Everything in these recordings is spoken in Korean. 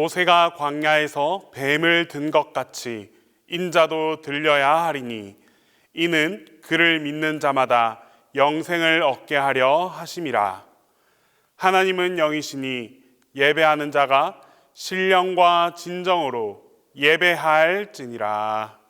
모세가 광야에서 뱀을 든 것 같이 인자도 들려야 하리니 이는 그를 믿는 자마다 영생을 얻게 하려 하심이라. 하나님은 영이시니 예배하는 자가 신령과 진정으로 예배할지니라.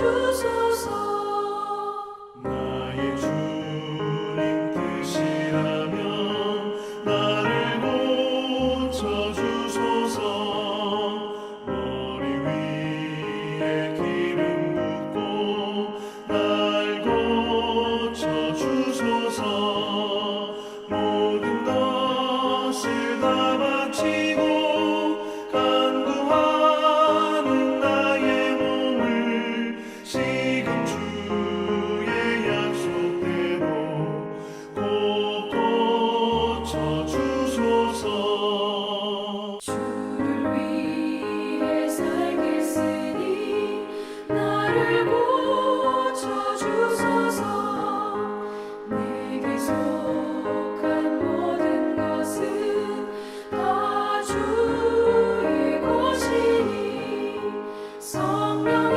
주소서. 나의 주님 뜻이라면 나를 고쳐주소서. 머리 위에 기름 붓고 날 고쳐주소서. 모든 것을 다 바치고 간구하는 나의 몸을 지금 주의 약속대로 꼭 고쳐주소서. 주를 위해 살겠으니 나를 고쳐주소서. 내게 속한 모든 것은 다 주의 것이니 성령이여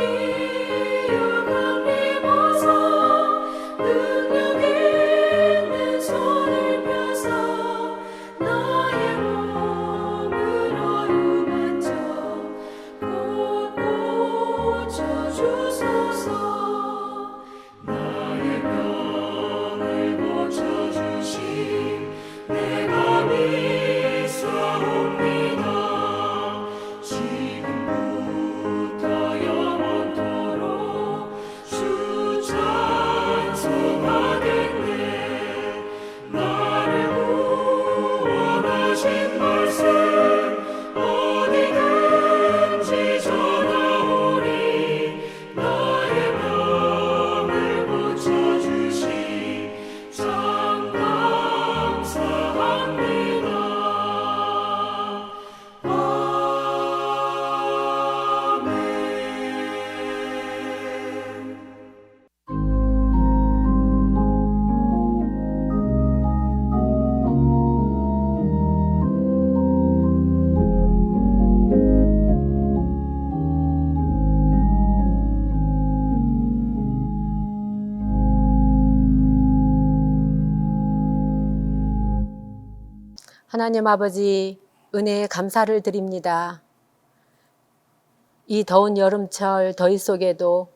강림하사 능력 있는 손을 펴사 나의 몸을 어루만져 꼭 고쳐주소서. 나의 병을 고쳐주신 내가 믿사옵니다. 지금부터 영원토록 주 찬송하겠네. 나를 구원하신 말씀 어디든지 전하오니 나의 병을 고쳐주신 참 감사합니다. 아멘. 하나님 아버지, 은혜에 감사를 드립니다. 이 더운 여름철 더위 속에도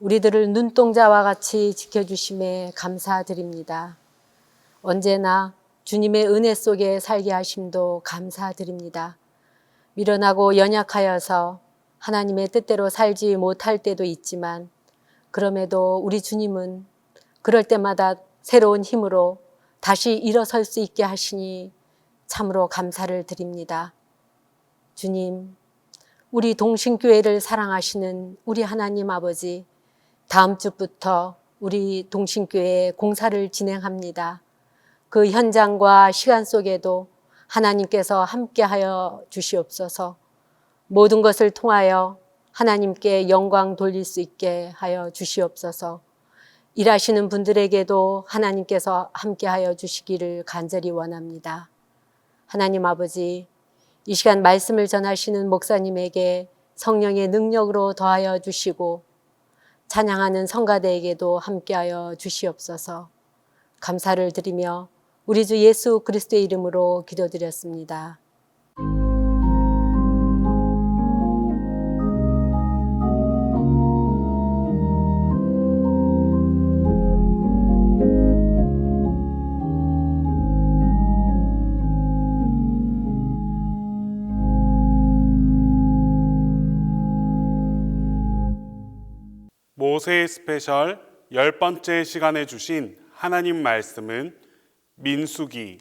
우리들을 눈동자와 같이 지켜주심에 감사드립니다. 언제나 주님의 은혜 속에 살게 하심도 감사드립니다. 미련하고 연약하여서 하나님의 뜻대로 살지 못할 때도 있지만 그럼에도 우리 주님은 그럴 때마다 새로운 힘으로 다시 일어설 수 있게 하시니 참으로 감사를 드립니다. 주님, 우리 동신교회를 사랑하시는 우리 하나님 아버지, 다음 주부터 우리 동신교회 공사를 진행합니다. 그 현장과 시간 속에도 하나님께서 함께하여 주시옵소서. 모든 것을 통하여 하나님께 영광 돌릴 수 있게 하여 주시옵소서. 일하시는 분들에게도 하나님께서 함께하여 주시기를 간절히 원합니다. 하나님 아버지, 이 시간 말씀을 전하시는 목사님에게 성령의 능력으로 더하여 주시고 찬양하는 성가대에게도 함께하여 주시옵소서. 감사를 드리며 우리 주 예수 그리스도의 이름으로 기도드렸습니다. 모세 스페셜 10번째 시간에 주신 하나님 말씀은 민수기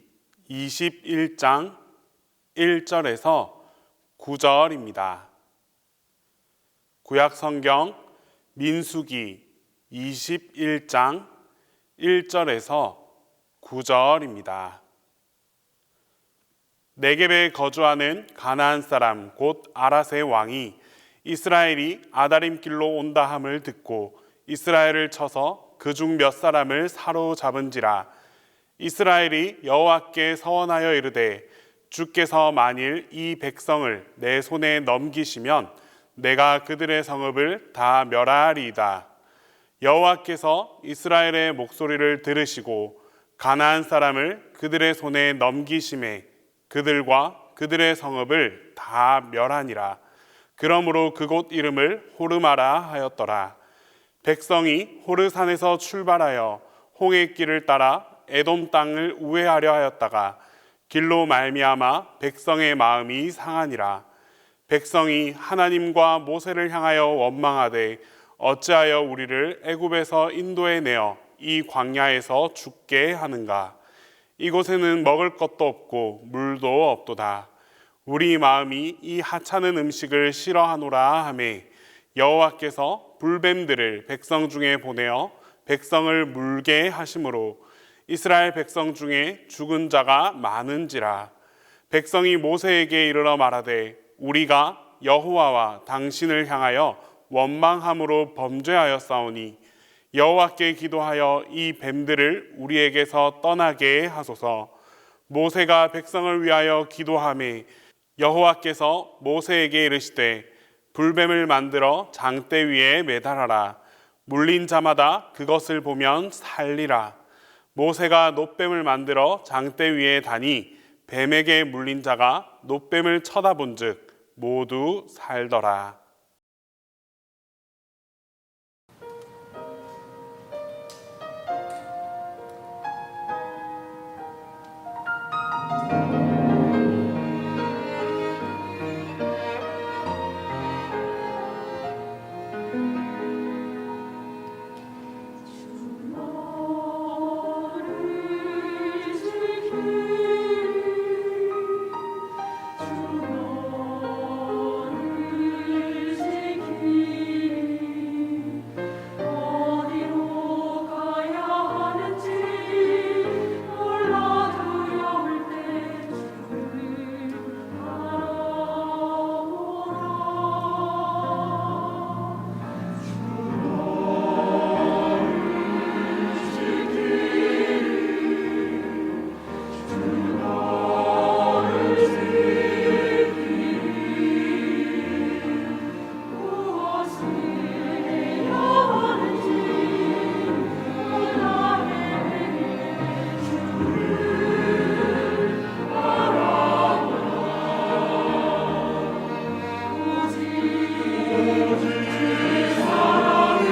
21장 1절에서 9절입니다. 구약 성경 민수기 21장 1절에서 9절입니다. 네겝에 거주하는 가나안 사람 곧 아랏의 왕이 이스라엘이 아다림 길로 온다 함을 듣고 이스라엘을 쳐서 그중 몇 사람을 사로잡은지라. 이스라엘이 여호와께 서원하여 이르되 주께서 만일 이 백성을 내 손에 넘기시면 내가 그들의 성읍을 다 멸하리이다. 여호와께서 이스라엘의 목소리를 들으시고 가나안 사람을 그들의 손에 넘기심에 그들과 그들의 성읍을 다 멸하니라. 그러므로 그곳 이름을 호르마라 하였더라. 백성이 호르산에서 출발하여 홍해 길을 따라 에돔 땅을 우회하려 하였다가 길로 말미암아 백성의 마음이 상하니라. 백성이 하나님과 모세를 향하여 원망하되 어찌하여 우리를 애굽에서 인도해 내어 이 광야에서 죽게 하는가. 이곳에는 먹을 것도 없고 물도 없도다. 우리 마음이 이 하찮은 음식을 싫어하노라 하매 여호와께서 불뱀들을 백성 중에 보내어 백성을 물게 하심으로 이스라엘 백성 중에 죽은 자가 많은지라. 백성이 모세에게 이르러 말하되 우리가 여호와와 당신을 향하여 원망함으로 범죄하였사오니 여호와께 기도하여 이 뱀들을 우리에게서 떠나게 하소서. 모세가 백성을 위하여 기도하매 여호와께서 모세에게 이르시되 불뱀을 만들어 장대 위에 매달아라. 물린 자마다 그것을 보면 살리라. 모세가 놋뱀을 만들어 장대 위에 다니 뱀에게 물린 자가 놋뱀을 쳐다본즉 모두 살더라. 어디로 가야 하는지 몰라 두려울 때 주를 바라보라. 무엇을 해야 하는지 몰라 헤매니 주를 바라보라. 오직 사랑을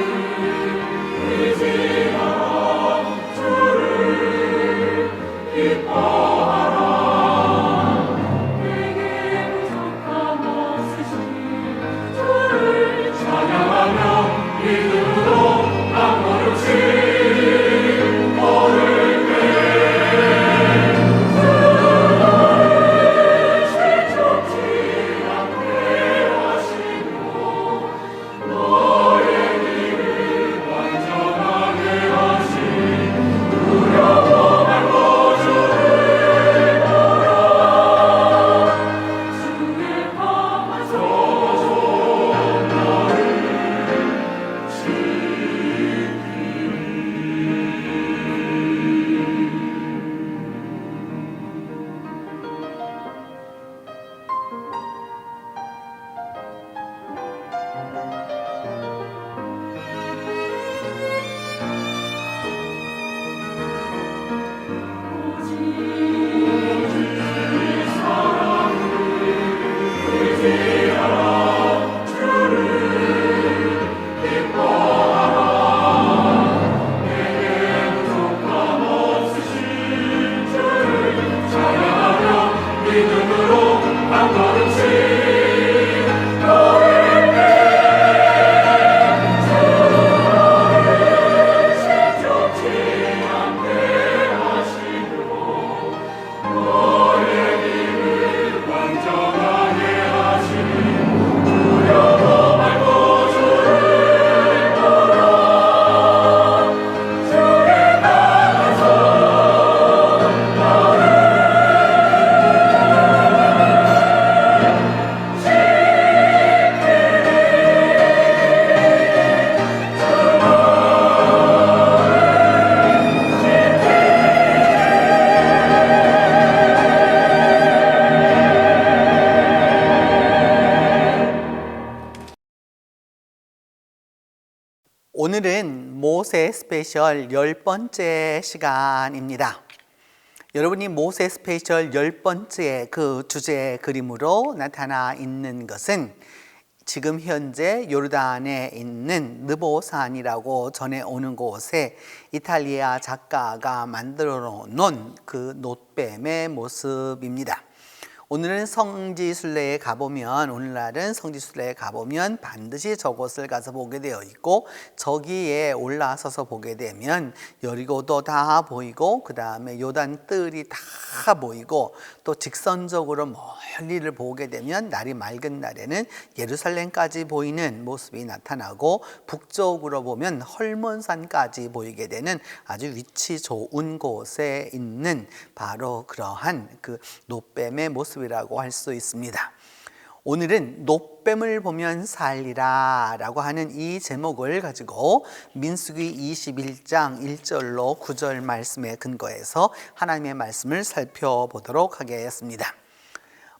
의지하라. 주를 기뻐하라. 내게 부족함 없으시니 주를 찬양하며 믿음으로 난 모르지 모를 때 주를 실족지 않게 하시고 너의 길을 완전하게 하시니 두려워 말고 주를 보라. 주의 밤만 서서 나를 오직 사랑을 의지하라. 주를 기뻐하라. 내게 부족함 없으신 주를 찬양하며 믿음으로 한 걸음씩 걸을 때 주를 실족지 않게 하시고 너의 길을 완전하게 하시니 두려워 말고 주를 보라. 주께 나가서 오늘은 모세 스페셜 10번째 시간입니다. 여러분이 모세 스페셜 10번째 그 주제 그림으로 나타나 있는 것은 지금 현재 요르단에 있는 느보산이라고 전해오는 곳에 이탈리아 작가가 만들어 놓은 그 놋뱀의 모습입니다. 오늘날은 성지순례에 가보면 반드시 저곳을 가서 보게 되어 있고, 저기에 올라서서 보게 되면 여리고도 다 보이고, 그 다음에 요단 뜰이 다 보이고, 또 직선적으로 멀리를 보게 되면 날이 맑은 날에는 예루살렘까지 보이는 모습이 나타나고, 북쪽으로 보면 헐몬산까지 보이게 되는 아주 위치 좋은 곳에 있는 바로 그러한 그 놋뱀의 모습 이라고 할 수 있습니다. 오늘은 놋뱀을 보면 살리라 라고 하는 이 제목을 가지고 민수기 21장 1절로 9절 말씀에 근거해서 하나님의 말씀을 살펴보도록 하겠습니다.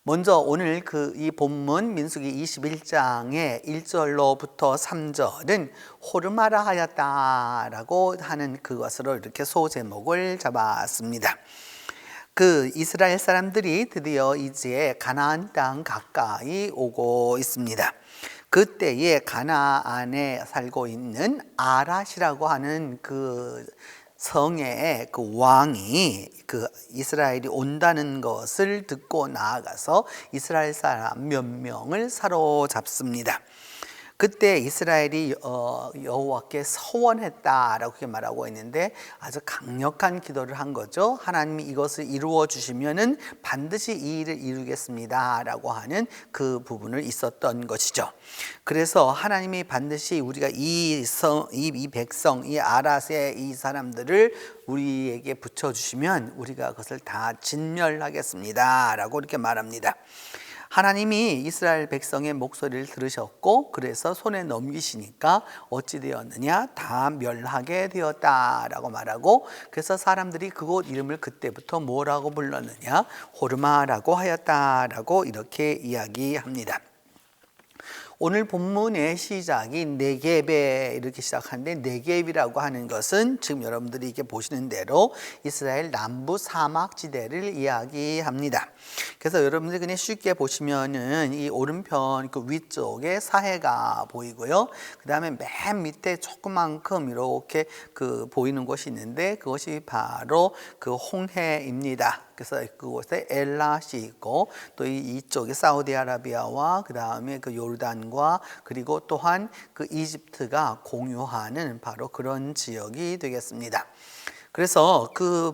먼저 오늘 이 본문 민수기 21장의 1절로부터 3절은 호르마라 하였다라고 하는 그것으로 이렇게 소제목을 잡았습니다. 이스라엘 사람들이 드디어 이제 가나안 땅 가까이 오고 있습니다. 그때에 가나안에 살고 있는 아랏이라고 하는 그 성의 그 왕이 이스라엘이 온다는 것을 듣고 나아가서 이스라엘 사람 몇 명을 사로잡습니다. 그때 이스라엘이 여호와께 서원했다라고 그렇게 말하고 있는데 아주 강력한 기도를 한 거죠. 하나님이 이것을 이루어 주시면은 반드시 이 일을 이루겠습니다라고 하는 그 부분을 있었던 것이죠. 그래서 하나님이 반드시 우리가 이 백성, 이 아랏의 이 사람들을 우리에게 붙여주시면 우리가 그것을 다 진멸하겠습니다라고 이렇게 말합니다. 하나님이 이스라엘 백성의 목소리를 들으셨고, 그래서 손에 넘기시니까 어찌 되었느냐? 다 멸하게 되었다라고 말하고, 그래서 사람들이 그곳 이름을 그때부터 뭐라고 불렀느냐? 호르마라고 하였다라고 이렇게 이야기합니다. 오늘 본문의 시작이 네겝에 이렇게 시작하는데, 네겝이라고 하는 것은 지금 여러분들이 이렇게 보시는 대로 이스라엘 남부 사막지대를 이야기합니다. 그래서 여러분들이 그냥 쉽게 보시면은 이 오른편 그 위쪽에 사해가 보이고요. 그 다음에 맨 밑에 조그만큼 이렇게 보이는 곳이 있는데, 그것이 바로 그 홍해입니다. 그래서 그곳에 엘랏이 있고, 또 이쪽에 사우디아라비아와 그 다음에 그 요르단과 그리고 또한 그 이집트가 공유하는 바로 그런 지역이 되겠습니다. 그래서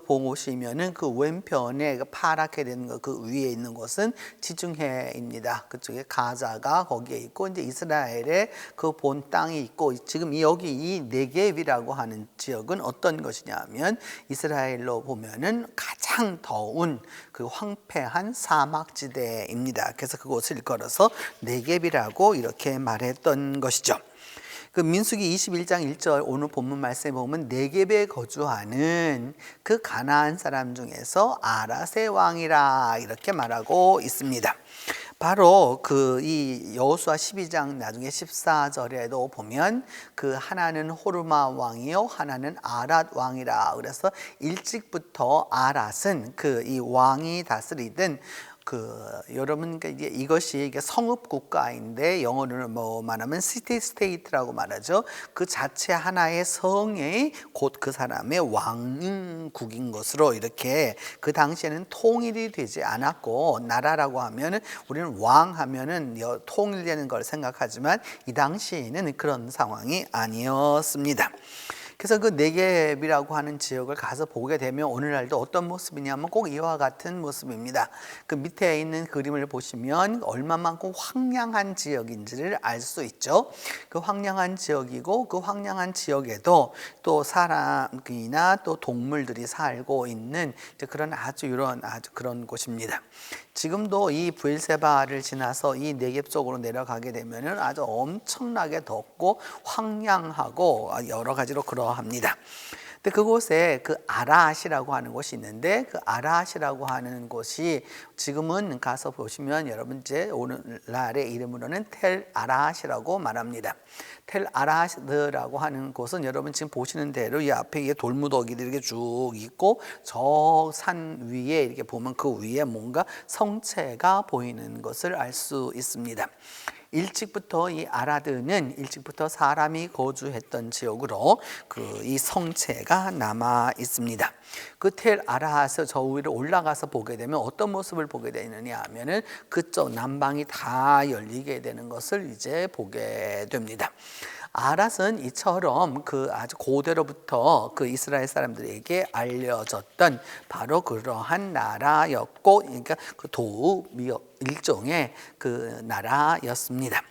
보시면은 그 왼편에 파랗게 된 그 위에 있는 곳은 지중해입니다. 그쪽에 가자가 거기에 있고, 이제 이스라엘의 그 본 땅이 있고, 지금 여기 이 네겝이라고 하는 지역은 어떤 것이냐면 이스라엘로 보면은 가장 더운 그 황폐한 사막지대입니다. 그래서 그곳을 일컬어서 네겝이라고 이렇게 말했던 것이죠. 민수기 21장 1절 오늘 본문 말씀에 보면 네겝에 거주하는 그 가나안 사람 중에서 아랏의 왕이라 이렇게 말하고 있습니다. 바로 이 여호수아 12장 나중에 14절에도 보면 하나는 호르마 왕이요 하나는 아랏 왕이라, 그래서 일찍부터 아랏은 이 왕이 다스리던 여러분, 이것이 성읍 국가인데 영어로는 말하면 시티 스테이트라고 말하죠. 그 자체 하나의 성의 곧 그 사람의 왕국인 것으로 이렇게, 그 당시에는 통일이 되지 않았고, 나라라고 하면은 우리는 왕 하면은 통일되는 걸 생각하지만 이 당시에는 그런 상황이 아니었습니다. 그래서 그 네겝이라고 하는 지역을 가서 보게 되면 오늘날도 어떤 모습이냐면 꼭 이와 같은 모습입니다. 그 밑에 있는 그림을 보시면 얼마만큼 황량한 지역인지를 알 수 있죠. 그 황량한 지역이고, 그 황량한 지역에도 또 사람이나 또 동물들이 살고 있는 그런 아주 그런 곳입니다. 지금도 이 브엘세바를 지나서 이 네겝 쪽으로 내려가게 되면은 아주 엄청나게 덥고 황량하고 여러 가지로 그러합니다. 근데 그곳에 아랏이라고 하는 곳이 있는데, 아랏이라고 하는 곳이 지금은 가서 보시면 여러분 이제 오늘날의 이름으로는 텔 아랏이라고 말합니다. 텔 아랏이라고 하는 곳은 여러분 지금 보시는 대로 이 앞에 돌무더기들이 이렇게 쭉 있고, 저 산 위에 이렇게 보면 그 위에 뭔가 성체가 보이는 것을 알 수 있습니다. 일찍부터 이 아라드는 일찍부터 사람이 거주했던 지역으로 이 성체가 남아 있습니다. 그 텔 아라하스 저 위로 올라가서 보게 되면 어떤 모습을 보게 되느냐 하면은 그쪽 남방이 다 열리게 되는 것을 이제 보게 됩니다. 아랏은 이처럼 그 아주 고대로부터 그 이스라엘 사람들에게 알려졌던 바로 그러한 나라였고, 그러니까 그 도읍 일종의 그 나라였습니다.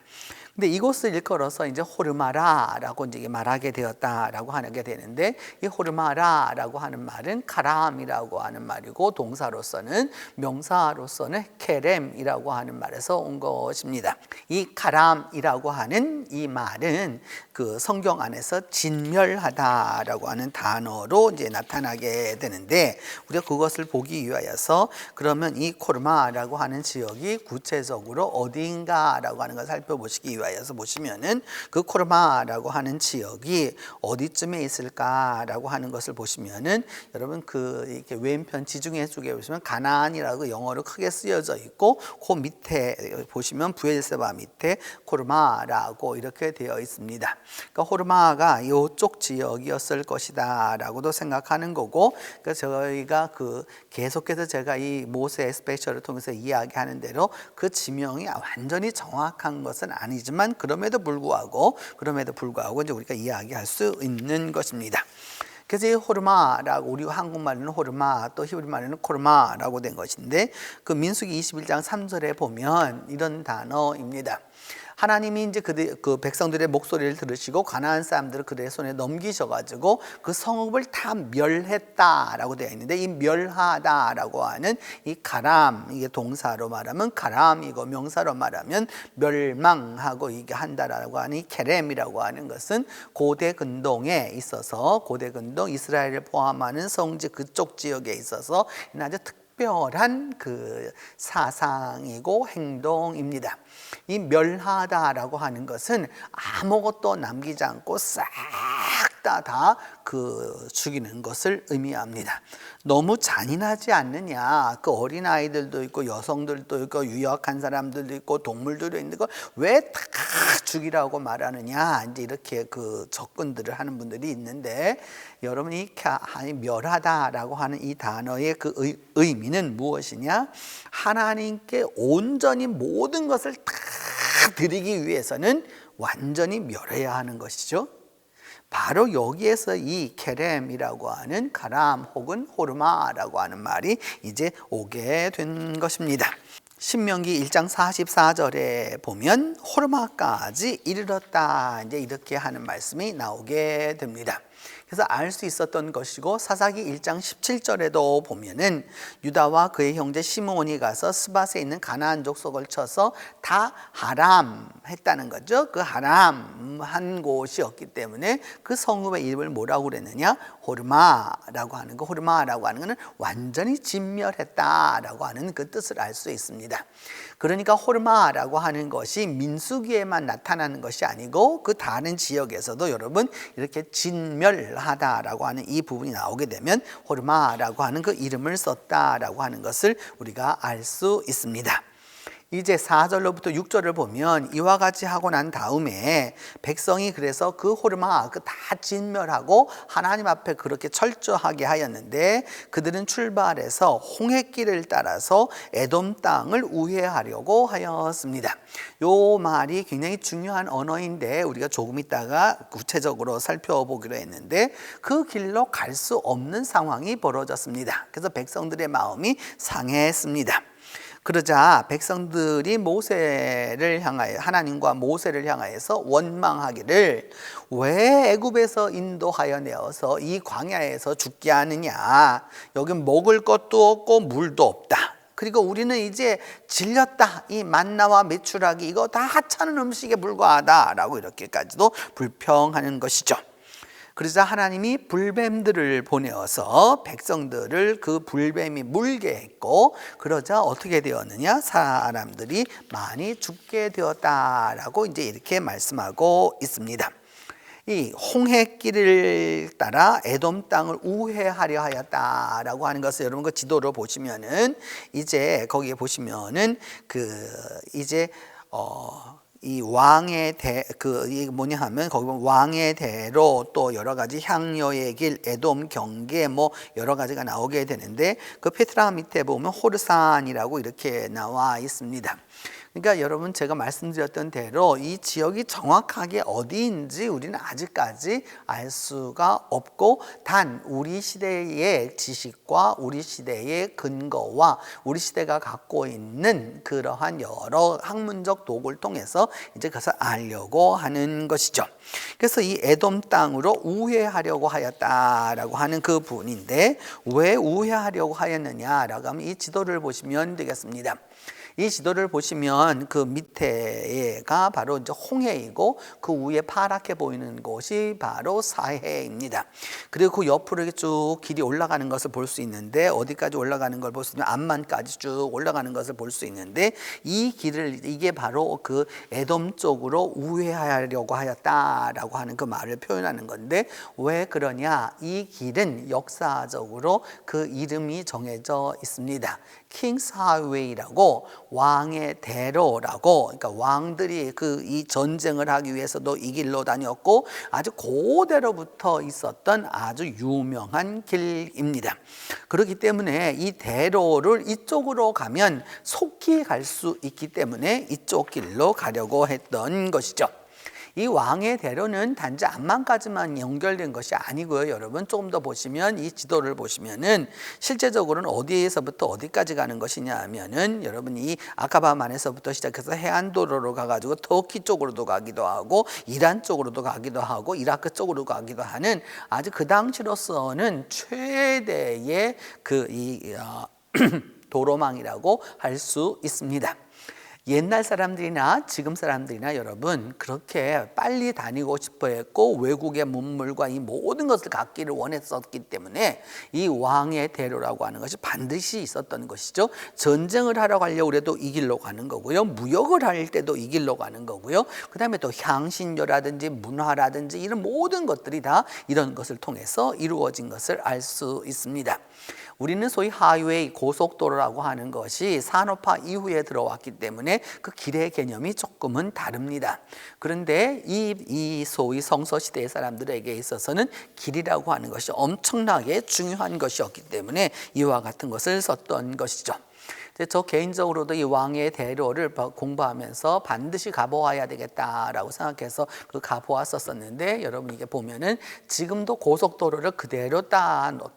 근데 이곳을 일컬어서 이제 호르마라라고 이제 말하게 되었다라고 하게 되는데, 이 호르마라라고 하는 말은 카람이라고 하는 말이고, 동사로서는 명사로서는 케렘이라고 하는 말에서 온 것입니다. 이 카람이라고 하는 이 말은 그 성경 안에서 진멸하다라고 하는 단어로 이제 나타나게 되는데, 우리가 그것을 보기 위하여서 그러면 이 호르마라고 하는 지역이 구체적으로 어디인가라고 하는 걸 살펴보시기 위하여서 보시면은 그 코르마라고 하는 지역이 어디쯤에 있을까라고 하는 것을 보시면은, 여러분 그 이렇게 왼편 지중해 쪽에 보시면 가나안이라고 영어로 크게 쓰여져 있고, 그 밑에 보시면 부엘세바 밑에 코르마라고 이렇게 되어 있습니다. 그러니까 호르마가 이쪽 지역이었을 것이다라고도 생각하는 거고, 그러니까 저희가 그 계속해서 제가 이 모세 스페셜을 통해서 이야기하는 대로 그 지명이 완전히 정확한 것은 아니지만 그럼에도 불구하고 이제 우리가 이야기할 수 있는 것입니다. 그래서 이 호르마라고, 우리 한국말로는 호르마, 또 히브리 말로는 코르마라고 된 것인데, 그 민수기 21장 3절에 보면 이런 단어입니다. 하나님이 이제 그 백성들의 목소리를 들으시고 가나안 사람들을 그들의 손에 넘기셔가지고 그 성읍을 다 멸했다라고 되어 있는데, 이 멸하다라고 하는 이 가람, 이게 동사로 말하면 가람이고 명사로 말하면 멸망하고 이게 한다라고 하는 이 케렘이라고 하는 것은 고대 근동에 있어서, 고대 근동 이스라엘을 포함하는 성지 그쪽 지역에 있어서 아주 특별한 그 사상이고 행동입니다. 이 멸하다라고 하는 것은 아무것도 남기지 않고 싹 다 그 죽이는 것을 의미합니다. 너무 잔인하지 않느냐? 그 어린 아이들도 있고 여성들도 있고 유약한 사람들도 있고 동물들도 있는 거 왜 다 죽이라고 말하느냐? 이제 이렇게 그 접근들을 하는 분들이 있는데, 여러분이 멸하다라고 하는 이 단어의 그 의미는 무엇이냐? 하나님께 온전히 모든 것을 다 드리기 위해서는 완전히 멸해야 하는 것이죠. 바로 여기에서 이 케렘이라고 하는 가람 혹은 호르마라고 하는 말이 이제 오게 된 것입니다. 신명기 1장 44절에 보면 호르마까지 이르렀다, 이제 이렇게 하는 말씀이 나오게 됩니다. 그래서 알 수 있었던 것이고, 사사기 1장 17절에도 보면은 유다와 그의 형제 시므온이 가서 스밧에 있는 가나안 족속을 쳐서 다 하람 했다는 거죠. 그 하람 한 곳이었기 때문에 그 성읍의 이름을 뭐라고 그랬느냐? 호르마라고 하는 거. 호르마라고 하는 것은 완전히 진멸했다라고 하는 그 뜻을 알 수 있습니다. 그러니까 호르마라고 하는 것이 민수기에만 나타나는 것이 아니고 그 다른 지역에서도 여러분 이렇게 진멸하다라고 하는 이 부분이 나오게 되면 호르마라고 하는 그 이름을 썼다라고 하는 것을 우리가 알 수 있습니다. 이제 4절로부터 6절을 보면 이와 같이 하고 난 다음에 백성이 그래서 그 호르마 그 다 진멸하고 하나님 앞에 그렇게 철저하게 하였는데, 그들은 출발해서 홍해길을 따라서 에돔 땅을 우회하려고 하였습니다. 요 말이 굉장히 중요한 언어인데 우리가 조금 있다가 구체적으로 살펴보기로 했는데, 그 길로 갈 수 없는 상황이 벌어졌습니다. 그래서 백성들의 마음이 상했습니다. 그러자 백성들이 모세를 향하여, 하나님과 모세를 향하여서 원망하기를, 왜 애굽에서 인도하여 내어서 이 광야에서 죽게 하느냐? 여기 먹을 것도 없고 물도 없다. 그리고 우리는 이제 질렸다. 이 만나와 메추라기 이거 다 하찮은 음식에 불과하다라고 이렇게까지도 불평하는 것이죠. 그러자 하나님이 불뱀들을 보내어서 백성들을 그 불뱀이 물게 했고, 그러자 어떻게 되었느냐? 사람들이 많이 죽게 되었다라고 이제 이렇게 말씀하고 있습니다. 이 홍해길을 따라 에돔 땅을 우회하려 하였다라고 하는 것을 여러분 그 지도로 보시면은 이제 거기에 보시면은 그 이제 이 왕의 이 뭐냐 하면 거기 보면 왕의 대로 또 여러 가지 향료의 길, 에돔 경계 뭐 여러 가지가 나오게 되는데 그 페트라 밑에 보면 호르산이라고 이렇게 나와 있습니다. 그러니까 여러분 제가 말씀드렸던 대로 이 지역이 정확하게 어디인지 우리는 아직까지 알 수가 없고 단 우리 시대의 지식과 우리 시대의 근거와 우리 시대가 갖고 있는 그러한 여러 학문적 도구를 통해서 이제 그것을 알려고 하는 것이죠. 그래서 이 에돔 땅으로 우회하려고 하였다라고 하는 그 부분인데 왜 우회하려고 하였느냐라고 하면 이 지도를 보시면 되겠습니다. 이 지도를 보시면 그 밑에가 바로 이제 홍해이고 그 위에 파랗게 보이는 곳이 바로 사해입니다. 그리고 그 옆으로 이렇게 쭉 길이 올라가는 것을 볼 수 있는데 어디까지 올라가는 걸 볼 수 있냐면 암만까지 쭉 올라가는 것을 볼 수 있는데 이 길을 이게 바로 그 에돔 쪽으로 우회하려고 하였다라고 하는 그 말을 표현하는 건데 왜 그러냐? 이 길은 역사적으로 그 이름이 정해져 있습니다. 킹스 하이웨이라고 왕의 대로라고 그러니까 왕들이 이 전쟁을 하기 위해서도 이 길로 다녔고 아주 고대로부터 있었던 아주 유명한 길입니다. 그렇기 때문에 이 대로를 이쪽으로 가면 속히 갈 수 있기 때문에 이쪽 길로 가려고 했던 것이죠. 이 왕의 대로는 단지 암만까지만 연결된 것이 아니고요. 여러분 조금 더 보시면 이 지도를 보시면은 실제적으로는 어디에서부터 어디까지 가는 것이냐 하면은 여러분 이 아카바만에서부터 시작해서 해안도로로 가가지고 터키 쪽으로도 가기도 하고 이란 쪽으로도 가기도 하고 이라크 쪽으로 가기도 하는 아주 그 당시로서는 최대의 도로망이라고 할 수 있습니다. 옛날 사람들이나 지금 사람들이나 여러분 그렇게 빨리 다니고 싶어 했고 외국의 문물과 이 모든 것을 갖기를 원했었기 때문에 이 왕의 대로라고 하는 것이 반드시 있었던 것이죠. 전쟁을 하러 가려고 해도 이 길로 가는 거고요. 무역을 할 때도 이 길로 가는 거고요. 그 다음에 또 향신료라든지 문화라든지 이런 모든 것들이 다 이런 것을 통해서 이루어진 것을 알 수 있습니다. 우리는 소위 하이웨이 고속도로라고 하는 것이 산업화 이후에 들어왔기 때문에 그 길의 개념이 조금은 다릅니다. 그런데 이 소위 성서시대의 사람들에게 있어서는 길이라고 하는 것이 엄청나게 중요한 것이었기 때문에 이와 같은 것을 썼던 것이죠. 저 개인적으로도 이 왕의 대로를 공부하면서 반드시 가보아야 되겠다라고 생각해서 그 가보았었는데 여러분 이게 보면은 지금도 고속도로를 그대로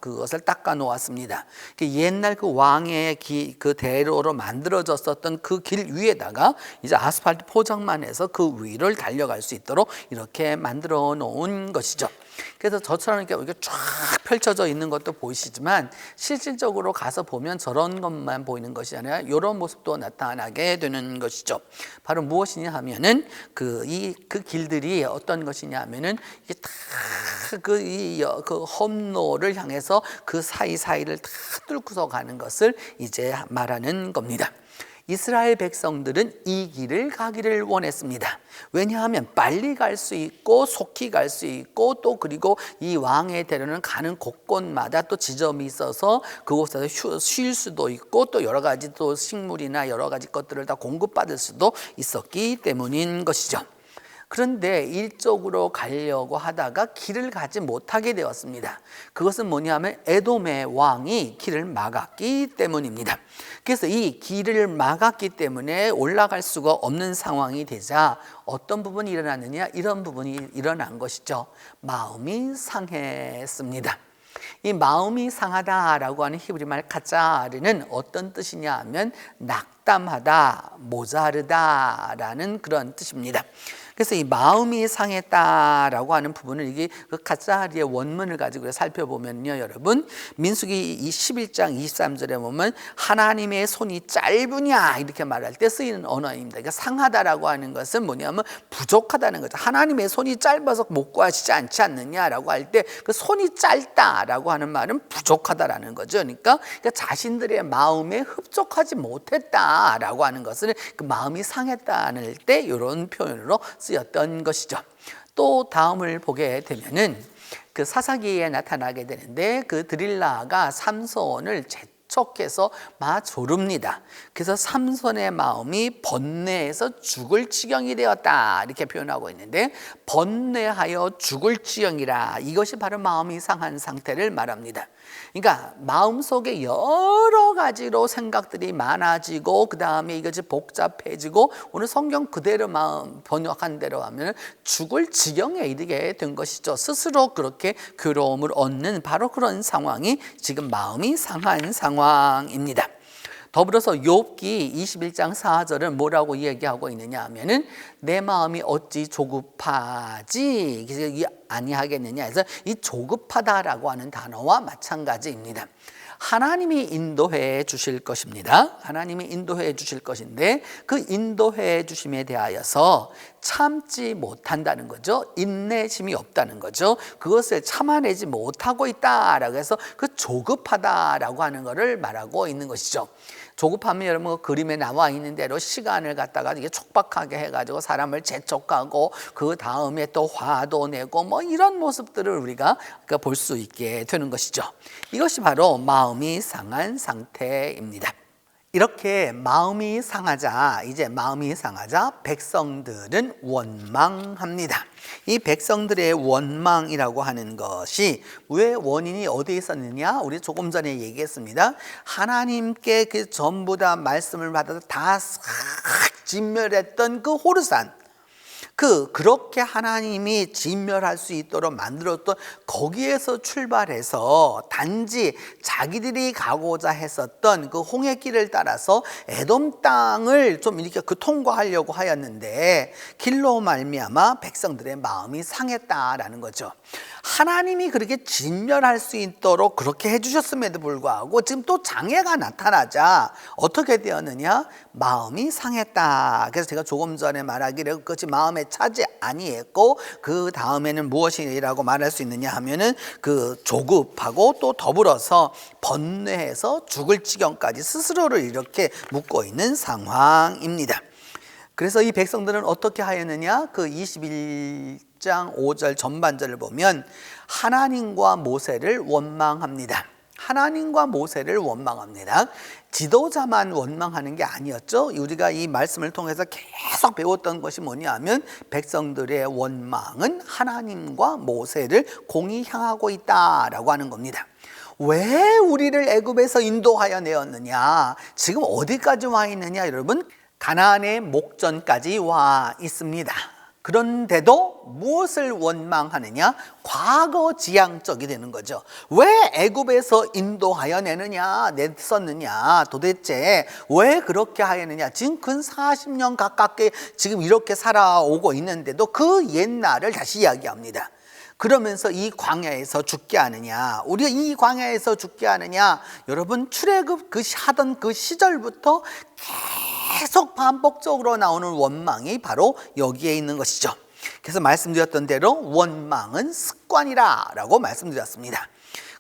그것을 닦아 놓았습니다. 옛날 그 왕의 그 대로로 만들어졌었던 그 길 위에다가 이제 아스팔트 포장만 해서 그 위를 달려갈 수 있도록 이렇게 만들어 놓은 것이죠. 그래서 저처럼 이렇게 쫙 펼쳐져 있는 것도 보이시지만 실질적으로 가서 보면 저런 것만 보이는 것이 아니라 이런 모습도 나타나게 되는 것이죠. 바로 무엇이냐 하면은 그 길들이 어떤 것이냐 하면은 이게 다 그 험로를 향해서 그 사이사이를 다 뚫고서 가는 것을 이제 말하는 겁니다. 이스라엘 백성들은 이 길을 가기를 원했습니다. 왜냐하면 빨리 갈 수 있고 속히 갈 수 있고 또 그리고 이 왕의 대로는 가는 곳곳마다 또 지점이 있어서 그곳에서 쉴 수도 있고 또 여러 가지 또 식물이나 여러 가지 것들을 다 공급받을 수도 있었기 때문인 것이죠. 그런데 이쪽으로 가려고 하다가 길을 가지 못하게 되었습니다. 그것은 뭐냐면 에돔의 왕이 길을 막았기 때문입니다. 그래서 이 길을 막았기 때문에 올라갈 수가 없는 상황이 되자 어떤 부분이 일어났느냐? 이런 부분이 일어난 것이죠. 마음이 상했습니다. 이 마음이 상하다라고 하는 히브리 말 카짜르는 어떤 뜻이냐 하면 낙담하다, 모자르다라는 그런 뜻입니다. 그래서 이 마음이 상했다라고 하는 부분을 이게 그 카짜르의 원문을 가지고 살펴보면요, 여러분 민수기 11장 23절에 보면 하나님의 손이 짧으냐 이렇게 말할 때 쓰이는 언어입니다. 그러니까 상하다라고 하는 것은 뭐냐면 부족하다는 거죠. 하나님의 손이 짧아서 못 구하시지 않지 않느냐라고 할 때 그 손이 짧다라고 하는 말은 부족하다라는 거죠. 그러니까 자신들의 마음에 흡족하지 못했다라고 하는 것을 그 마음이 상했다는 때 이런 표현으로 쓰였던 것이죠. 또 다음을 보게 되면은 그 사사기에 나타나게 되는데 그 드릴라가 삼손을 축적해서 막 조릅니다. 그래서 삼손의 마음이 번뇌해서 죽을 지경이 되었다 이렇게 표현하고 있는데, 번뇌하여 죽을 지경이라, 이것이 바로 마음이 상한 상태를 말합니다. 그러니까 마음속에 여러 가지로 생각들이 많아지고 그 다음에 이것이 복잡해지고 오늘 성경 그대로 마음 번역한 대로 하면 죽을 지경에 이르게 된 것이죠. 스스로 그렇게 괴로움을 얻는 바로 그런 상황이 지금 마음이 상한 상황입니다. 더불어서 욥기 21장 4절은 뭐라고 얘기하고 있느냐 하면은 내 마음이 어찌 조급하지 아니하겠느냐 해서 이 조급하다라고 하는 단어와 마찬가지입니다. 하나님이 인도해 주실 것입니다. 하나님이 인도해 주실 것인데 그 인도해 주심에 대하여서 참지 못한다는 거죠. 인내심이 없다는 거죠. 그것을 참아내지 못하고 있다라고 해서 그 조급하다라고 하는 것을 말하고 있는 것이죠. 조급하면 여러분 그림에 나와 있는 대로 시간을 갖다가 이게 촉박하게 해가지고 사람을 재촉하고 그 다음에 또 화도 내고 뭐 이런 모습들을 우리가 볼 수 있게 되는 것이죠. 이것이 바로 마음이 상한 상태입니다. 이렇게 마음이 상하자 백성들은 원망합니다. 이 백성들의 원망이라고 하는 것이 왜 원인이 어디에 있었느냐? 우리 조금 전에 얘기했습니다. 하나님께 그 전부 다 말씀을 받아서 다 진멸했던 그 호르산, 그렇게 하나님이 진멸할 수 있도록 만들었던 거기에서 출발해서 단지 자기들이 가고자 했었던 그 홍해길을 따라서 에돔 땅을 좀 이렇게 통과하려고 하였는데 길로 말미암아 백성들의 마음이 상했다라는 거죠. 하나님이 그렇게 진멸할 수 있도록 그렇게 해주셨음에도 불구하고 지금 또 장애가 나타나자 어떻게 되었느냐? 마음이 상했다. 그래서 제가 조금 전에 말하기를 그것이 마음에 차지 아니했고 그 다음에는 무엇이라고 말할 수 있느냐 하면은 그 조급하고 또 더불어서 번뇌해서 죽을 지경까지 스스로를 이렇게 묶고 있는 상황입니다. 그래서 이 백성들은 어떻게 하였느냐? 그 21장 5절 전반절을 보면 하나님과 모세를 원망합니다. 하나님과 모세를 원망합니다. 지도자만 원망하는 게 아니었죠. 우리가 이 말씀을 통해서 계속 배웠던 것이 뭐냐 하면 백성들의 원망은 하나님과 모세를 공히 향하고 있다라고 하는 겁니다. 왜 우리를 애굽에서 인도하여 내었느냐? 지금 어디까지 와 있느냐 여러분? 가나안의 목전까지 와 있습니다. 그런데도 무엇을 원망하느냐? 과거 지향적이 되는 거죠. 왜 애굽에서 인도하여 냈었느냐? 도대체 왜 그렇게 하였느냐? 지금 근 40년 가깝게 지금 이렇게 살아오고 있는데도 그 옛날을 다시 이야기합니다. 그러면서 이 광야에서 죽게 하느냐? 우리가 이 광야에서 죽게 하느냐? 여러분 출애굽 하던 그 시절부터 계속 반복적으로 나오는 원망이 바로 여기에 있는 것이죠. 그래서 말씀드렸던 대로 원망은 습관이라 라고 말씀드렸습니다.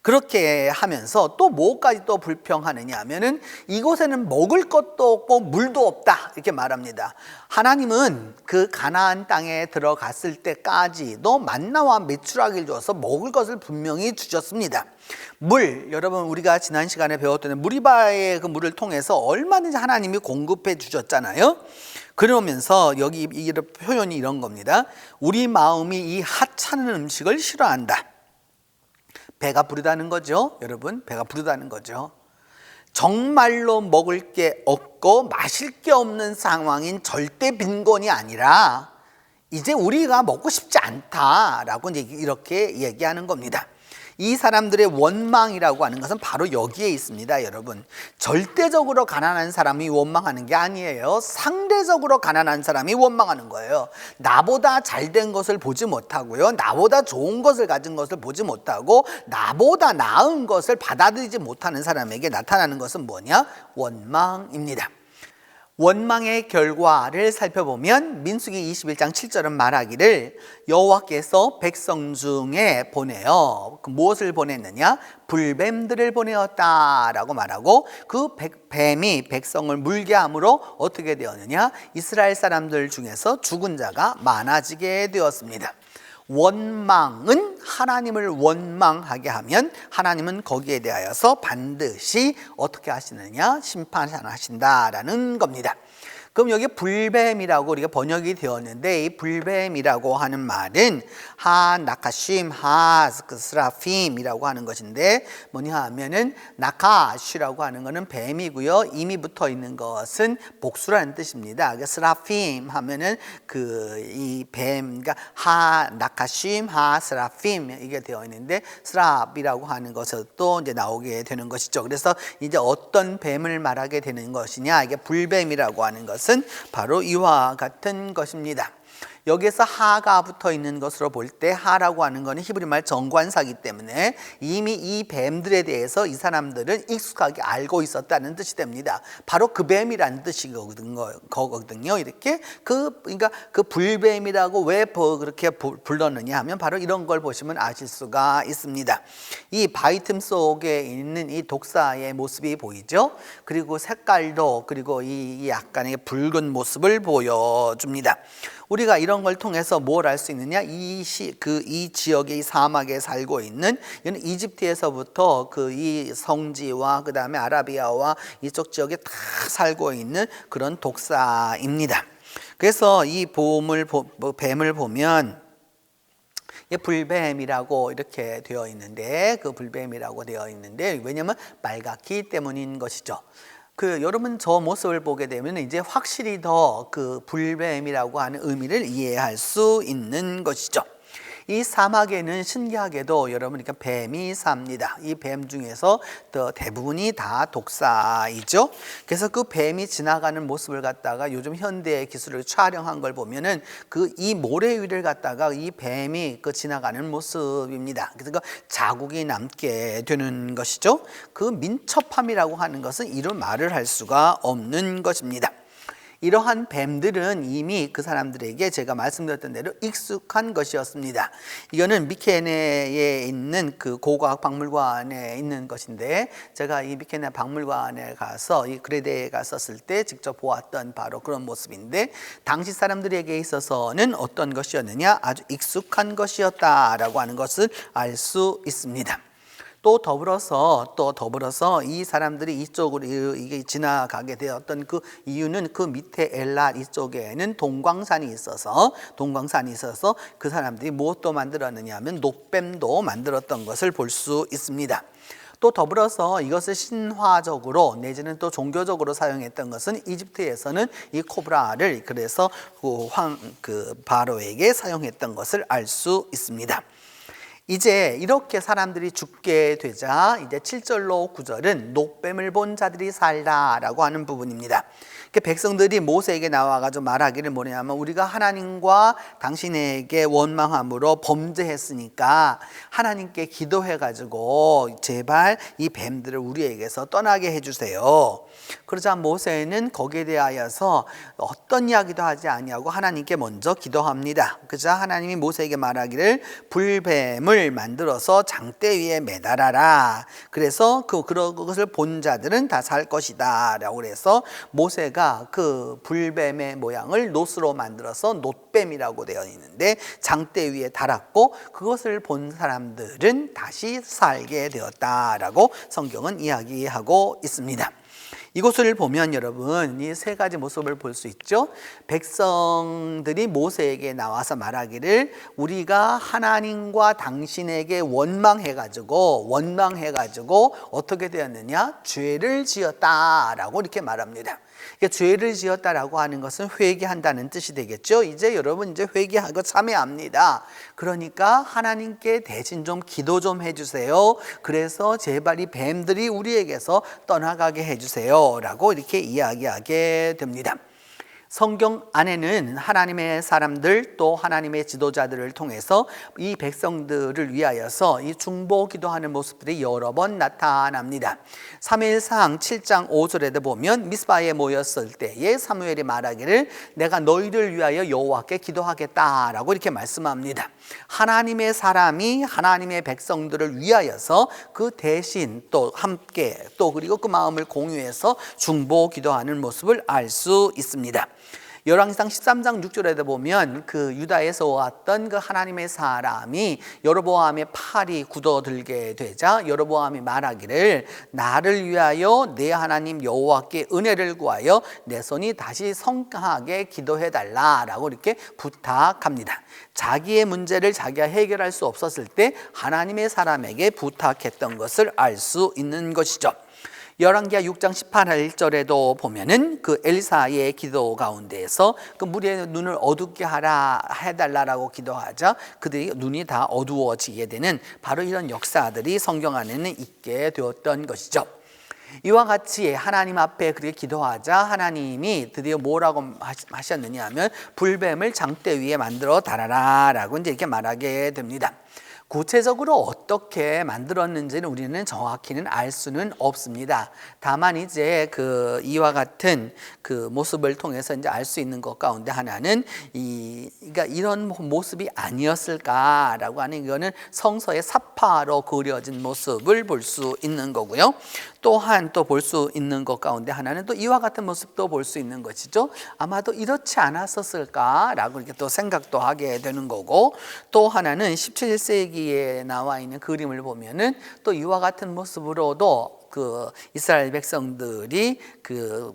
그렇게 하면서 또 뭐까지 또 불평하느냐 하면은 이곳에는 먹을 것도 없고 물도 없다 이렇게 말합니다. 하나님은 그 가나안 땅에 들어갔을 때까지도 만나와 메추라기를 줘서 먹을 것을 분명히 주셨습니다. 물, 여러분 우리가 지난 시간에 배웠던 무리바의 그 물을 통해서 얼마든지 하나님이 공급해 주셨잖아요. 그러면서 여기 이 표현이 이런 겁니다. 우리 마음이 이 하찮은 음식을 싫어한다. 배가 부르다는 거죠. 여러분 배가 부르다는 거죠. 정말로 먹을 게 없고 마실 게 없는 상황인 절대 빈곤이 아니라 이제 우리가 먹고 싶지 않다라고 이제 이렇게 얘기하는 겁니다. 이 사람들의 원망이라고 하는 것은 바로 여기에 있습니다. 여러분 절대적으로 가난한 사람이 원망하는 게 아니에요. 상대적으로 가난한 사람이 원망하는 거예요. 나보다 잘된 것을 보지 못하고요, 나보다 좋은 것을 가진 것을 보지 못하고 나보다 나은 것을 받아들이지 못하는 사람에게 나타나는 것은 뭐냐? 원망입니다. 원망의 결과를 살펴보면 민수기 21장 7절은 말하기를 여호와께서 백성 중에 보내어 무엇을 보냈느냐? 불뱀들을 보내었다라고 말하고 그 뱀이 백성을 물게 함으로 어떻게 되었느냐? 이스라엘 사람들 중에서 죽은 자가 많아지게 되었습니다. 원망은 하나님을 원망하게 하면 하나님은 거기에 대하여서 반드시 어떻게 하시느냐? 심판하신다라는 겁니다. 그럼 여기 불뱀이라고 우리가 번역이 되었는데, 이 불뱀이라고 하는 말은 하 나카심 하 스라핌이라고 하는 것인데, 뭐냐 하면은 나카시라고 하는 것은 뱀이고요, 이미 붙어 있는 것은 복수라는 뜻입니다. 스라핌 하면은 이 뱀, 그러니까 하 나카심 하 스라핌 이게 되어 있는데, 스랍이라고 하는 것을 또 이제 나오게 되는 것이죠. 그래서 이제 어떤 뱀을 말하게 되는 것이냐, 이게 불뱀이라고 하는 것은 바로 이와 같은 것입니다. 여기에서 하가 붙어 있는 것으로 볼 때, 하라고 하는 것은 히브리 말 정관사이기 때문에 이미 이 뱀들에 대해서 이 사람들은 익숙하게 알고 있었다는 뜻이 됩니다. 바로 그 뱀이라는 뜻이거든요. 이렇게 그러니까 그 불뱀이라고 왜 그렇게 불렀느냐 하면 바로 이런 걸 보시면 아실 수가 있습니다. 이 바위틈 속에 있는 이 독사의 모습이 보이죠. 그리고 색깔도, 그리고 이 약간의 붉은 모습을 보여줍니다. 우리가 이런 걸 통해서 뭘 알 수 있느냐? 이 지역의 이 사막에 살고 있는, 이는 이집트에서부터 이 성지와 그 다음에 아라비아와 이쪽 지역에 다 살고 있는 그런 독사입니다. 그래서 이 뱀을 보면 불뱀이라고 이렇게 되어 있는데, 그 불뱀이라고 되어 있는데, 왜냐하면 빨갛기 때문인 것이죠. 여러분 저 모습을 보게 되면 이제 확실히 더 그 불뱀이라고 하는 의미를 이해할 수 있는 것이죠. 이 사막에는 신기하게도 여러분 이렇게 뱀이 삽니다. 이 뱀 중에서 대부분이 다 독사이죠. 그래서 그 뱀이 지나가는 모습을 갖다가 요즘 현대 기술을 촬영한 걸 보면은 이 모래 위를 갖다가 이 뱀이 지나가는 모습입니다. 그래서 자국이 남게 되는 것이죠. 그 민첩함이라고 하는 것은 이런 말을 할 수가 없는 것입니다. 이러한 뱀들은 이미 그 사람들에게 제가 말씀드렸던 대로 익숙한 것이었습니다. 이거는 미케네에 있는 그 고고학 박물관에 있는 것인데, 제가 이 미케네 박물관에 가서 이 그레데에 갔었을 때 직접 보았던 바로 그런 모습인데, 당시 사람들에게 있어서는 어떤 것이었느냐? 아주 익숙한 것이었다라고 하는 것을 알 수 있습니다. 또 더불어서 이 사람들이 이쪽으로 이게 지나가게 되었던 그 이유는 그 밑에 엘라 이쪽에는 동광산이 있어서 그 사람들이 무엇도 만들었느냐 하면 녹뱀도 만들었던 것을 볼 수 있습니다. 또 더불어서 이것을 신화적으로 내지는 또 종교적으로 사용했던 것은 이집트에서는 이 코브라를 그래서 바로에게 사용했던 것을 알 수 있습니다. 이제 이렇게 사람들이 죽게 되자 이제 7절로 9절은 녹뱀을 본 자들이 살다라고 하는 부분입니다. 백성들이 모세에게 나와가지고 말하기를 뭐냐면, 우리가 하나님과 당신에게 원망함으로 범죄했으니까 하나님께 기도해가지고 제발 이 뱀들을 우리에게서 떠나게 해주세요. 그러자 모세는 거기에 대하여서 어떤 이야기도 하지 아니하고 하나님께 먼저 기도합니다. 그러자 하나님이 모세에게 말하기를 불뱀을 만들어서 장대 위에 매달아라. 그래서 그것을 본 자들은 다 살 것이다 라고 그래서 모세가 그 불뱀의 모양을 놋으로 만들어서 놋뱀이라고 되어 있는데 장대 위에 달았고, 그것을 본 사람들은 다시 살게 되었다라고 성경은 이야기하고 있습니다. 이것을 보면 여러분 이 세 가지 모습을 볼 수 있죠. 백성들이 모세에게 나와서 말하기를 우리가 하나님과 당신에게 원망해가지고 어떻게 되었느냐? 죄를 지었다라고 이렇게 말합니다. 죄를 지었다라고 하는 것은 회개한다는 뜻이 되겠죠. 이제 여러분 이제 회개하고 참회합니다. 그러니까 하나님께 대신 좀 기도 좀 해주세요. 그래서 제발 이 뱀들이 우리에게서 떠나가게 해주세요 라고 이렇게 이야기하게 됩니다. 성경 안에는 하나님의 사람들 또 하나님의 지도자들을 통해서 이 백성들을 위하여서 이 중보 기도하는 모습들이 여러 번 나타납니다. 사무엘상 7장 5절에도 보면 미스바에 모였을 때에 사무엘이 말하기를 내가 너희를 위하여 여호와께 기도하겠다라고 이렇게 말씀합니다. 하나님의 사람이 하나님의 백성들을 위하여서 그 대신 또 함께 또 그리고 그 마음을 공유해서 중보 기도하는 모습을 알 수 있습니다. 열왕기상 13장 6절에도 보면 그 유다에서 왔던 그 하나님의 사람이 여로보암의 팔이 굳어들게 되자 여로보암이 말하기를 나를 위하여 내 하나님 여호와께 은혜를 구하여 내 손이 다시 성하게 기도해 달라라고 이렇게 부탁합니다. 자기의 문제를 자기가 해결할 수 없었을 때 하나님의 사람에게 부탁했던 것을 알 수 있는 것이죠. 열왕기하 6장 18절에도 보면은 그 엘사의 기도 가운데에서 그 무리의 눈을 어둡게 하라 해달라라고 기도하자 그들이 눈이 다 어두워지게 되는 바로 이런 역사들이 성경 안에는 있게 되었던 것이죠. 이와 같이 하나님 앞에 그렇게 기도하자 하나님이 드디어 뭐라고 하셨느냐 하면 불뱀을 장대 위에 만들어 달아라 라고 이제 이렇게 말하게 됩니다. 구체적으로 어떻게 만들었는지는 우리는 정확히는 알 수는 없습니다. 다만 이제 그 이와 같은 그 모습을 통해서 이제 알 수 있는 것 가운데 하나는 그러니까 이런 모습이 아니었을까라고 하는 이거는 성서의 사파로 그려진 모습을 볼 수 있는 거고요. 또한 또 볼 수 있는 것 가운데 하나는 또 이와 같은 모습도 볼 수 있는 것이죠. 아마도 이렇지 않았었을까라고 이렇게 또 생각도 하게 되는 거고 또 하나는 17세기에 나와 있는 그림을 보면은 또 이와 같은 모습으로도 그 이스라엘 백성들이 그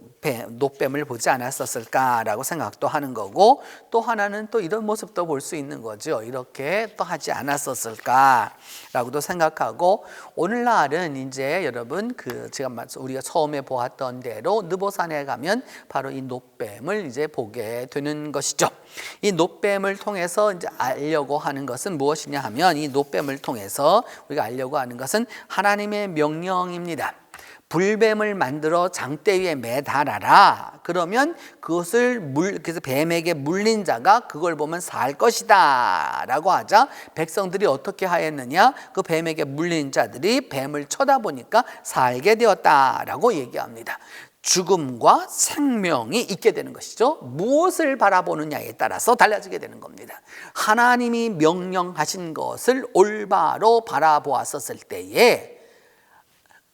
놋뱀을 보지 않았었을까라고 생각도 하는 거고 또 하나는 또 이런 모습도 볼 수 있는 거죠. 이렇게 또 하지 않았었을까라고도 생각하고 오늘날은 이제 여러분 그 우리가 처음에 보았던 대로 느보산에 가면 바로 이 놋뱀을 이제 보게 되는 것이죠. 이 놋뱀을 통해서 이제 알려고 하는 것은 무엇이냐 하면 이 놋뱀을 통해서 우리가 알려고 하는 것은 하나님의 명령입니다. 불뱀을 만들어 장대 위에 매달아라. 그러면 그것을 그래서 뱀에게 물린 자가 그걸 보면 살 것이다 라고 하자 백성들이 어떻게 하였느냐? 그 뱀에게 물린 자들이 뱀을 쳐다보니까 살게 되었다라고 얘기합니다. 죽음과 생명이 있게 되는 것이죠. 무엇을 바라보느냐에 따라서 달라지게 되는 겁니다. 하나님이 명령하신 것을 올바로 바라보았었을 때에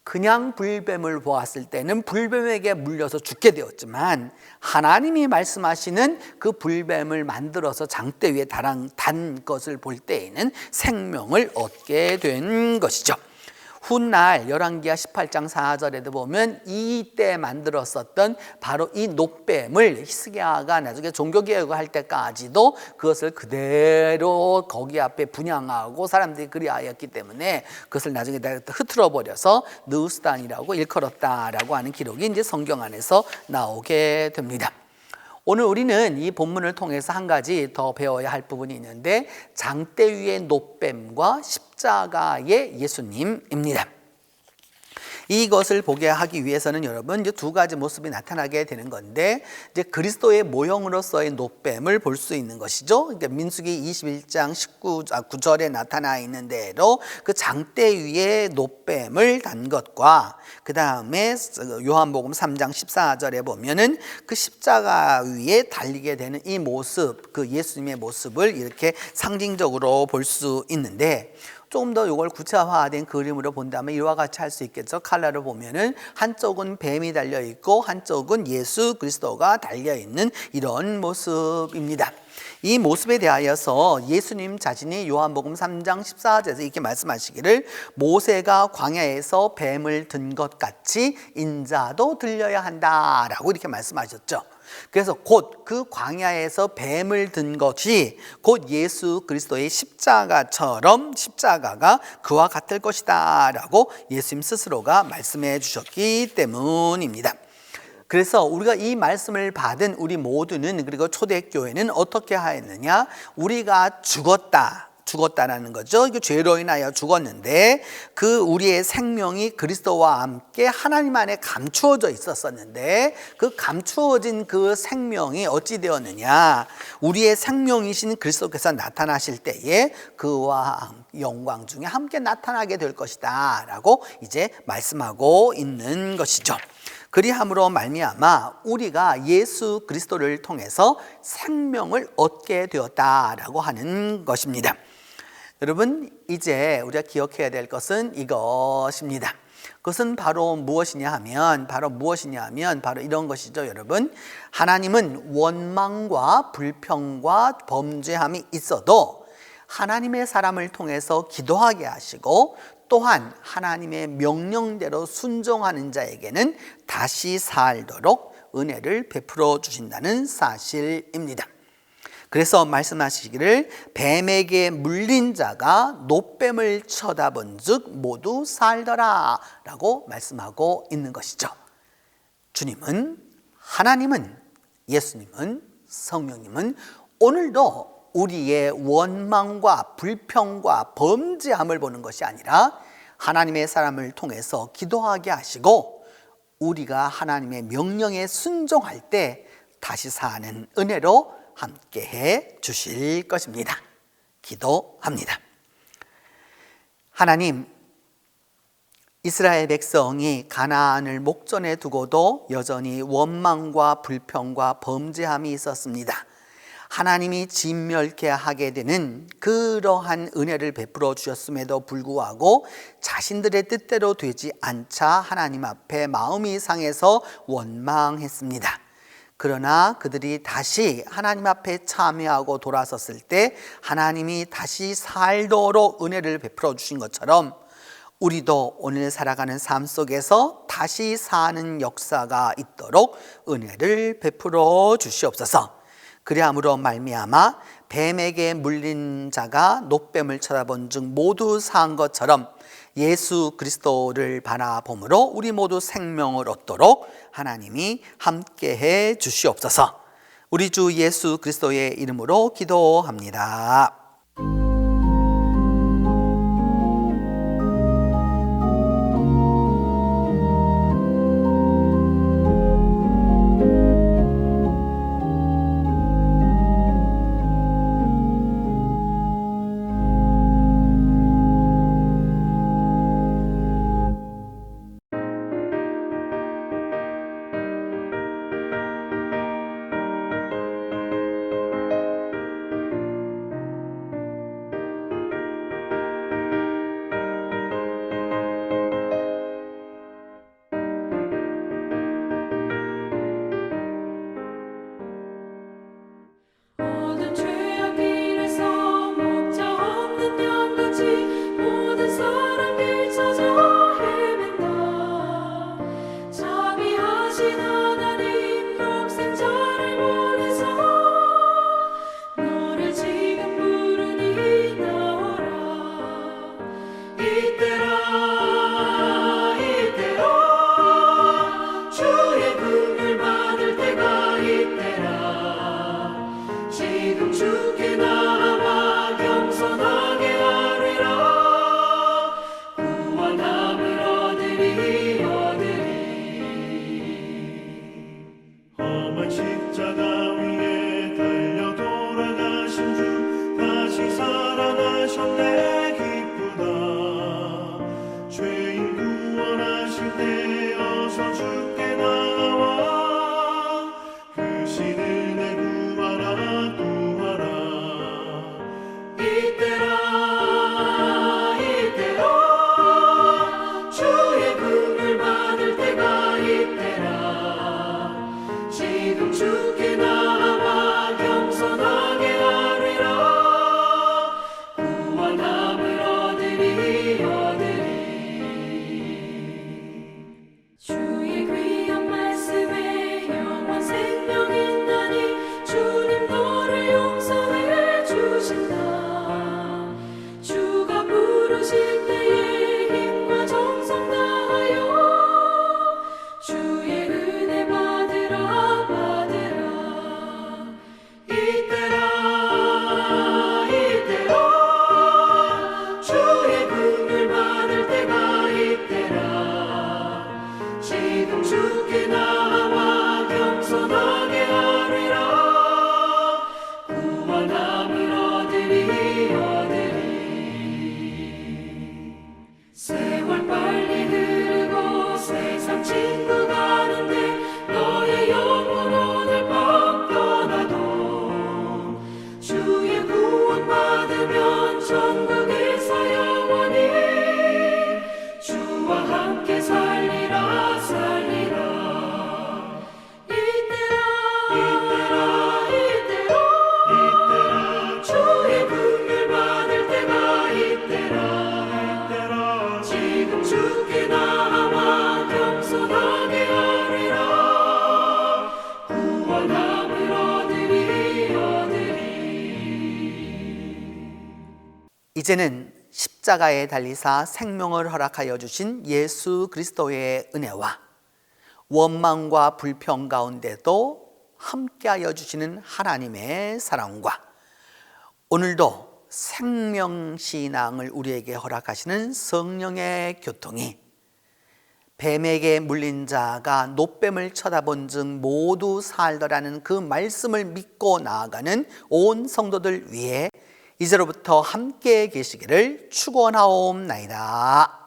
그냥 불뱀을 보았을 때는 불뱀에게 물려서 죽게 되었지만 하나님이 말씀하시는 그 불뱀을 만들어서 장대 위에 단 것을 볼 때에는 생명을 얻게 된 것이죠. 훗날 열왕기하 18장 4절에도 보면 이때 만들었었던 바로 이 놋뱀을 히스기야가 나중에 종교개혁을 할 때까지도 그것을 그대로 거기 앞에 분양하고 사람들이 그리하였기 때문에 그것을 나중에 흐트러 버려서 느우스단이라고 일컬었다라고 하는 기록이 이제 성경 안에서 나오게 됩니다. 오늘 우리는 이 본문을 통해서 한 가지 더 배워야 할 부분이 있는데 장대 위의 놋뱀과 십자가의 예수님입니다. 이것을 보게 하기 위해서는 여러분 이제 두 가지 모습이 나타나게 되는 건데 이제 그리스도의 모형으로서의 놋뱀을 볼 수 있는 것이죠. 그러니까 민수기 21장 9절에 나타나 있는 대로 그 장대 위에 놋뱀을 단 것과 그 다음에 요한복음 3장 14절에 보면은 그 십자가 위에 달리게 되는 이 모습, 그 예수님의 모습을 이렇게 상징적으로 볼 수 있는데 조금 더 이걸 구체화된 그림으로 본다면 이와 같이 할 수 있겠죠. 칼라를 보면은 한쪽은 뱀이 달려 있고 한쪽은 예수 그리스도가 달려 있는 이런 모습입니다. 이 모습에 대하여서 예수님 자신이 요한복음 3장 14절에서 이렇게 말씀하시기를 모세가 광야에서 뱀을 든 것 같이 인자도 들려야 한다라고 이렇게 말씀하셨죠. 그래서 곧 그 광야에서 뱀을 든 것이 곧 예수 그리스도의 십자가처럼 십자가가 그와 같을 것이다 라고 예수님 스스로가 말씀해 주셨기 때문입니다. 그래서 우리가 이 말씀을 받은 우리 모두는 그리고 초대교회는 어떻게 하였느냐? 우리가 죽었다라는 거죠. 이게 죄로 인하여 죽었는데 그 우리의 생명이 그리스도와 함께 하나님 안에 감추어져 있었었는데 그 감추어진 그 생명이 어찌 되었느냐? 우리의 생명이신 그리스도께서 나타나실 때에 그와 영광 중에 함께 나타나게 될 것이다 라고 이제 말씀하고 있는 것이죠. 그리함으로 말미암아 우리가 예수 그리스도를 통해서 생명을 얻게 되었다라고 하는 것입니다. 여러분, 이제 우리가 기억해야 될 것은 이것입니다. 그것은 바로 무엇이냐 하면 바로 이런 것이죠. 여러분, 하나님은 원망과 불평과 범죄함이 있어도 하나님의 사람을 통해서 기도하게 하시고, 또한 하나님의 명령대로 순종하는 자에게는 다시 살도록 은혜를 베풀어 주신다는 사실입니다. 그래서 말씀하시기를 뱀에게 물린 자가 노뱀을 쳐다본 즉 모두 살더라 라고 말씀하고 있는 것이죠. 주님은, 하나님은, 예수님은, 성령님은 오늘도 우리의 원망과 불평과 범죄함을 보는 것이 아니라 하나님의 사람을 통해서 기도하게 하시고, 우리가 하나님의 명령에 순종할 때 다시 사는 은혜로 함께 해 주실 것입니다. 기도합니다. 하나님, 이스라엘 백성이 가나안을 목전에 두고도 여전히 원망과 불평과 범죄함이 있었습니다. 하나님이 진멸케 하게 되는 그러한 은혜를 베풀어 주셨음에도 불구하고 자신들의 뜻대로 되지 않자 하나님 앞에 마음이 상해서 원망했습니다. 그러나 그들이 다시 하나님 앞에 참여하고 돌아섰을 때 하나님이 다시 살도록 은혜를 베풀어 주신 것처럼 우리도 오늘 살아가는 삶 속에서 다시 사는 역사가 있도록 은혜를 베풀어 주시옵소서. 그리함으로 말미암아 뱀에게 물린 자가 노뱀을 쳐다본 즉 모두 사한 것처럼 예수 그리스도를 바라봄으로 우리 모두 생명을 얻도록 하나님이 함께해 주시옵소서. 우리 주 예수 그리스도의 이름으로 기도합니다. 이제는 십자가에 달리사 생명을 허락하여 주신 예수 그리스도의 은혜와 원망과 불평 가운데도 함께하여 주시는 하나님의 사랑과 오늘도 생명신앙을 우리에게 허락하시는 성령의 교통이 뱀에게 물린 자가 노뱀을 쳐다본 즉 모두 살더라는 그 말씀을 믿고 나아가는 온 성도들 위해 이제로부터 함께 계시기를 축원하옵나이다.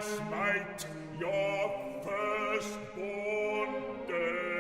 Smite your firstborn dead.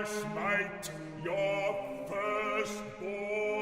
smite your firstborn.